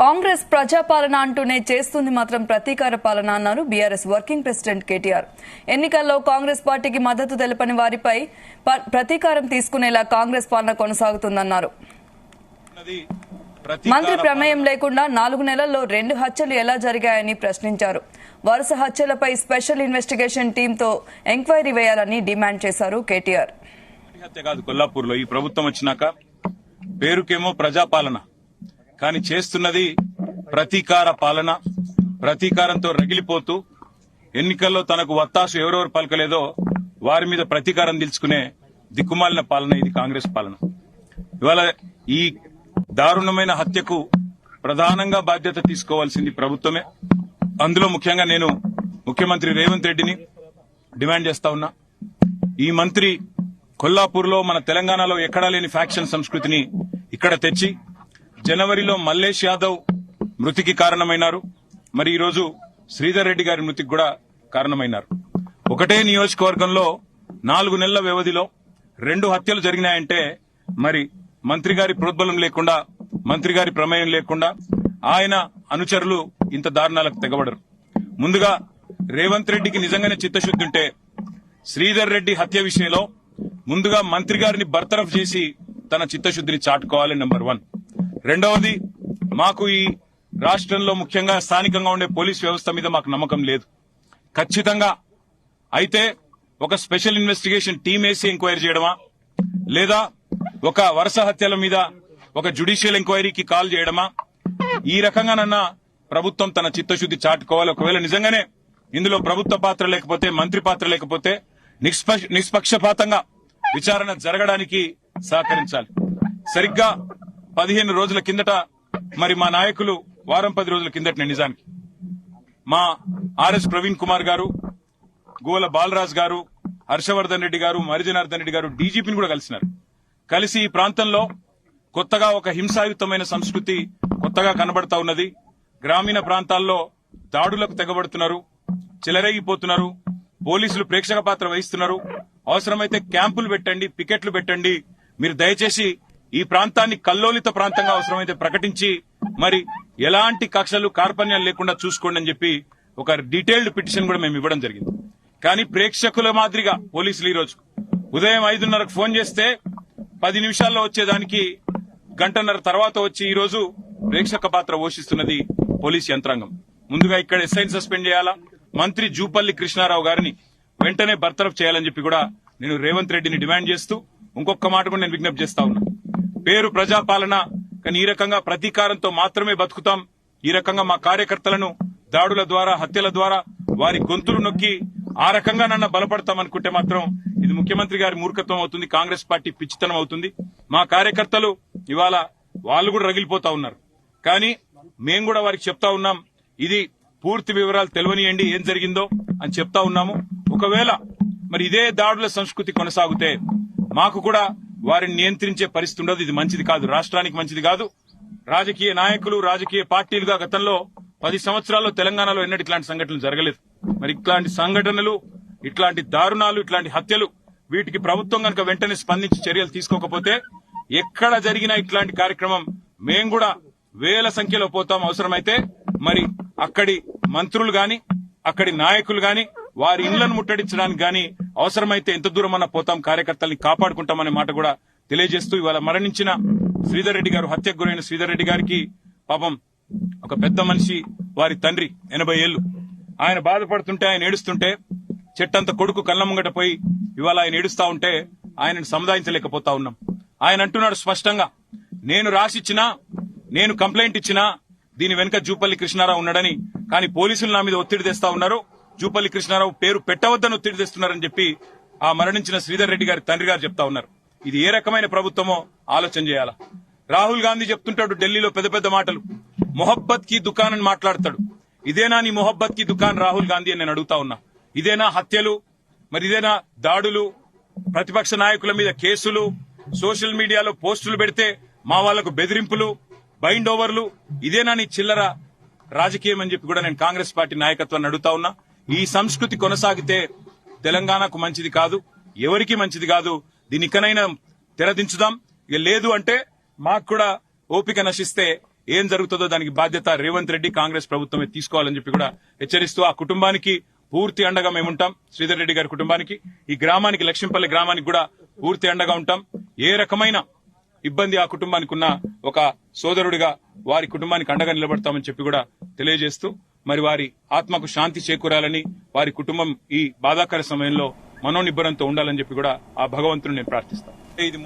కాంగ్రెస్ ప్రజాపాలన అంటూనే చేస్తుంది మాత్రం ప్రతీకార పాలన అన్నారు బీఆర్ఎస్ వర్కింగ్ ప్రెసిడెంట్ కేటీఆర్. ఎన్నికల్లో కాంగ్రెస్ పార్టీకి మద్దతు తెలపని వారిపై ప్రతీకారం తీసుకునేలా కాంగ్రెస్ పాలన కొనసాగుతుందన్నారు. మంత్రి ప్రమేయం లేకుండా 4 నెలల్లో 2 హత్యలు ఎలా జరిగాయని ప్రశ్నించారు. వరుస హత్యలపై స్పెషల్ ఇన్వెస్టిగేషన్ టీంతో ఎంక్వైరీ వేయాలని డిమాండ్ చేశారు కేటీఆర్. కొల్లాపూర్లో ఈ ప్రభుత్వం వచ్చినాక పేరుకేమో ప్రజాపాలన, కానీ చేస్తున్నది ప్రతీకార పాలన. ప్రతీకారంతో రగిలిపోతూ ఎన్నికల్లో తనకు వత్తాసు ఎవరెవరు పలకలేదో వారి మీద ప్రతీకారం తీర్చుకునే దిక్కుమాలిన పాలన ఇది కాంగ్రెస్ పాలన. ఇవాళ ఈ దారుణమైన హత్యకు ప్రధానంగా బాధ్యత తీసుకోవాల్సింది ప్రభుత్వమే. అందులో ముఖ్యంగా నేను ముఖ్యమంత్రి రేవంత్ రెడ్డిని డిమాండ్ చేస్తా ఉన్నా. ఈ మంత్రి కొల్లాపూర్లో మన తెలంగాణలో ఎక్కడా లేని ఫ్యాక్షన్ సంస్కృతిని ఇక్కడ తెచ్చి జనవరిలో మల్లేష్ యాదవ్ మృతికి కారణమైనారు. మరి ఈరోజు శ్రీధర్ రెడ్డి గారి మృతికి కూడా కారణమైనారు. ఒకటే నియోజకవర్గంలో 4 నెలల వ్యవధిలో 2 హత్యలు జరిగినాయంటే మరి మంత్రి గారి ప్రోద్బలం లేకుండా, మంత్రి గారి ప్రమేయం లేకుండా ఆయన అనుచరులు ఇంత దారుణాలకు తెగబడరు. ముందుగా రేవంత్ రెడ్డికి నిజంగానే చిత్తశుద్ధి ఉంటే శ్రీధర్ రెడ్డి హత్య విషయంలో ముందుగా మంత్రి గారిని బర్తరఫ్ చేసి తన చిత్తశుద్ధిని చాటుకోవాలి. నెంబర్ 1. రెండవది, మాకు ఈ రాష్ట్రంలో ముఖ్యంగా స్థానికంగా ఉండే పోలీస్ వ్యవస్థ మీద మాకు నమ్మకం లేదు. ఖచ్చితంగా అయితే ఒక స్పెషల్ ఇన్వెస్టిగేషన్ టీం వేసి ఎంక్వైరీ చేయడమా, లేదా ఒక వరుస హత్యల మీద ఒక జ్యుడిషియల్ ఎంక్వైరీకి కాల్ చేయడమా, ఈ రకంగానన్నా ప్రభుత్వం తన చిత్తశుద్ది చాటుకోవాలి. ఒకవేళ నిజంగానే ఇందులో ప్రభుత్వ పాత్ర లేకపోతే, మంత్రి పాత్ర లేకపోతే నిష్పక్షపాతంగా విచారణ జరగడానికి సహకరించాలి. సరిగ్గా 15 రోజుల కిందట మరి మా నాయకులు వారం 10 రోజుల కిందట నిజానికి మా ఆర్ఎస్ ప్రవీణ్ కుమార్ గారు, గోల బాలరాజ్ గారు, హర్షవర్ధన్ రెడ్డి గారు, మరిజనార్దన్ రెడ్డి గారు డీజీపీని కూడా కలిసినారు. కలిసి ఈ ప్రాంతంలో కొత్తగా ఒక హింసాయుతమైన సంస్కృతి కొత్తగా కనబడతా ఉన్నది. గ్రామీణ ప్రాంతాల్లో దాడులకు తెగబడుతున్నారు, చెలరేగిపోతున్నారు, పోలీసులు ప్రేక్షక పాత్ర వహిస్తున్నారు. అవసరమైతే క్యాంపులు పెట్టండి, పికెట్లు పెట్టండి, మీరు దయచేసి ఈ ప్రాంతాన్ని కల్లోలిత ప్రాంతంగా అవసరమైతే ప్రకటించి మరి ఎలాంటి కక్షలు కార్పణ్యాలు లేకుండా చూసుకోండి అని చెప్పి ఒక డీటెయిల్డ్ పిటిషన్ కూడా మేము ఇవ్వడం జరిగింది. కానీ ప్రేక్షకుల మాదిరిగా పోలీసులు ఈరోజు ఉదయం 5:30కు ఫోన్ చేస్తే 10 నిమిషాల్లో వచ్చేదానికి 1 గంటన్నర తర్వాత వచ్చి ఈ రోజు ప్రేక్షక పాత్ర పోషిస్తున్నది పోలీస్ యంత్రాంగం. ముందుగా ఇక్కడ ఎస్ఐని సస్పెండ్ చేయాలా, మంత్రి జూపల్లి కృష్ణారావు గారిని వెంటనే బర్తరఫ్ చేయాలని చెప్పి కూడా నేను రేవంత్ రెడ్డిని డిమాండ్ చేస్తూ ఇంకొక మాట కూడా నేను విజ్ఞప్తి చేస్తా ఉన్నా. పేరు ప్రజాపాలన, కానీ ఈ రకంగా ప్రతీకారంతో మాత్రమే బతుకుతాం. ఈ రకంగా మా కార్యకర్తలను దాడుల ద్వారా, హత్యల ద్వారా వారి గొంతులు నొక్కి ఆ రకంగా నన్ను బలపడతాం అనుకుంటే మాత్రం ఇది ముఖ్యమంత్రి గారి మూర్ఖత్వం అవుతుంది, కాంగ్రెస్ పార్టీ పిచ్చితనం అవుతుంది. మా కార్యకర్తలు ఇవాళ వాళ్ళు కూడా రగిలిపోతా ఉన్నారు. కానీ మేము కూడా వారికి చెప్తా ఉన్నాం, ఇది పూర్తి వివరాలు తెలియనియండి ఏం జరిగిందో అని చెప్తా ఉన్నాము. ఒకవేళ మరి ఇదే దాడుల సంస్కృతి కొనసాగితే మాకు కూడా వారిని నియంత్రించే పరిస్థితి ఉండదు. ఇది మంచిది కాదు, రాష్ట్రానికి మంచిది కాదు. రాజకీయ నాయకులు, రాజకీయ పార్టీలుగా గతంలో 10 సంవత్సరాల్లో తెలంగాణలో ఎన్నటి ఇట్లాంటి సంఘటనలు జరగలేదు. మరి ఇట్లాంటి సంఘటనలు, ఇట్లాంటి దారుణాలు, ఇట్లాంటి హత్యలు, వీటికి ప్రభుత్వం కనుక వెంటనే స్పందించి చర్యలు తీసుకోకపోతే ఎక్కడ జరిగినా ఇట్లాంటి కార్యక్రమం మేం కూడా వేల సంఖ్యలో పోతాం. అవసరమైతే మరి అక్కడి మంత్రులు గాని, అక్కడి నాయకులు గాని వారి ఇళ్లను ముట్టడించడానికి గాని అవసరమైతే ఎంత దూరం అన్నా పోతాం, కార్యకర్తల్ని కాపాడుకుంటామనే మాట కూడా తెలియజేస్తూ ఇవాళ మరణించిన శ్రీధర్ రెడ్డి గారు, హత్యకు గురైన శ్రీధర్ రెడ్డి గారికి పాపం ఒక పెద్ద మనిషి, వారి తండ్రి 80 ఏళ్లు, ఆయన బాధపడుతుంటే, ఆయన ఏడుస్తుంటే చెట్టంత కొడుకు కళ్ళ ముంగట పోయి ఇవాళ ఆయన ఏడుస్తా ఉంటే ఆయనను సముదాయించలేకపోతా ఉన్నాం. ఆయన అంటున్నాడు స్పష్టంగా, నేను రాసిచ్చినా, నేను కంప్లైంట్ ఇచ్చినా దీని వెనుక జూపల్లి కృష్ణారావు ఉన్నాడని, కానీ పోలీసులు నా మీద ఒత్తిడి తెస్తా ఉన్నారు, జూపల్లి కృష్ణారావు పేరు పెట్టవద్దని ఒత్తిడి తెస్తున్నారని చెప్పి ఆ మరణించిన శ్రీధర్ రెడ్డి గారి తండ్రి గారు చెప్తా ఉన్నారు. ఇది ఏ రకమైన ప్రభుత్వమో ఆలోచన చేయాలా. రాహుల్ గాంధీ చెప్తుంటాడు ఢిల్లీలో పెద్ద పెద్ద మాటలు, మొహబ్బత్ కి దుకాన్ అని మాట్లాడతాడు. ఇదేనా నీ మొహబ్బత్ కి దుకాన్ రాహుల్ గాంధీ అని నేను అడుగుతా ఉన్నా. ఇదేనా హత్యలు, మరి ఇదేనా దాడులు, ప్రతిపక్ష నాయకుల మీద కేసులు, సోషల్ మీడియాలో పోస్టులు పెడితే మా వాళ్లకు బెదిరింపులు, బైండ్ ఓవర్లు, ఇదేనా నీ చిల్లర రాజకీయం అని చెప్పి కూడా నేను కాంగ్రెస్ పార్టీ నాయకత్వాన్ని అడుగుతా ఉన్నా. ఈ సంస్కృతి కొనసాగితే తెలంగాణకు మంచిది కాదు, ఎవరికి మంచిది కాదు. దీని ఇకనైనా తెరదించుదాం. ఇక లేదు అంటే మాకు కూడా ఓపిక నశిస్తే ఏం జరుగుతుందో దానికి బాధ్యత రేవంత్ రెడ్డి కాంగ్రెస్ ప్రభుత్వమే తీసుకోవాలని చెప్పి కూడా హెచ్చరిస్తూ ఆ కుటుంబానికి పూర్తి అండగా మేముంటాం. శ్రీధర్ రెడ్డి గారి కుటుంబానికి, ఈ గ్రామానికి, లక్ష్మీపల్లి గ్రామానికి కూడా పూర్తి అండగా ఉంటాం. ఏ రకమైన ఇబ్బంది ఆ కుటుంబానికి ఉన్న ఒక సోదరుడిగా వారి కుటుంబానికి అండగా నిలబడతామని చెప్పి కూడా తెలియజేస్తూ మరి వారి ఆత్మకు శాంతి చేకూరాలని, వారి కుటుంబం ఈ బాధాకర సమయంలో మనోనిబ్బరంతో ఉండాలని చెప్పి కూడా ఆ భగవంతుని నేను ప్రార్థిస్తాను. ఇది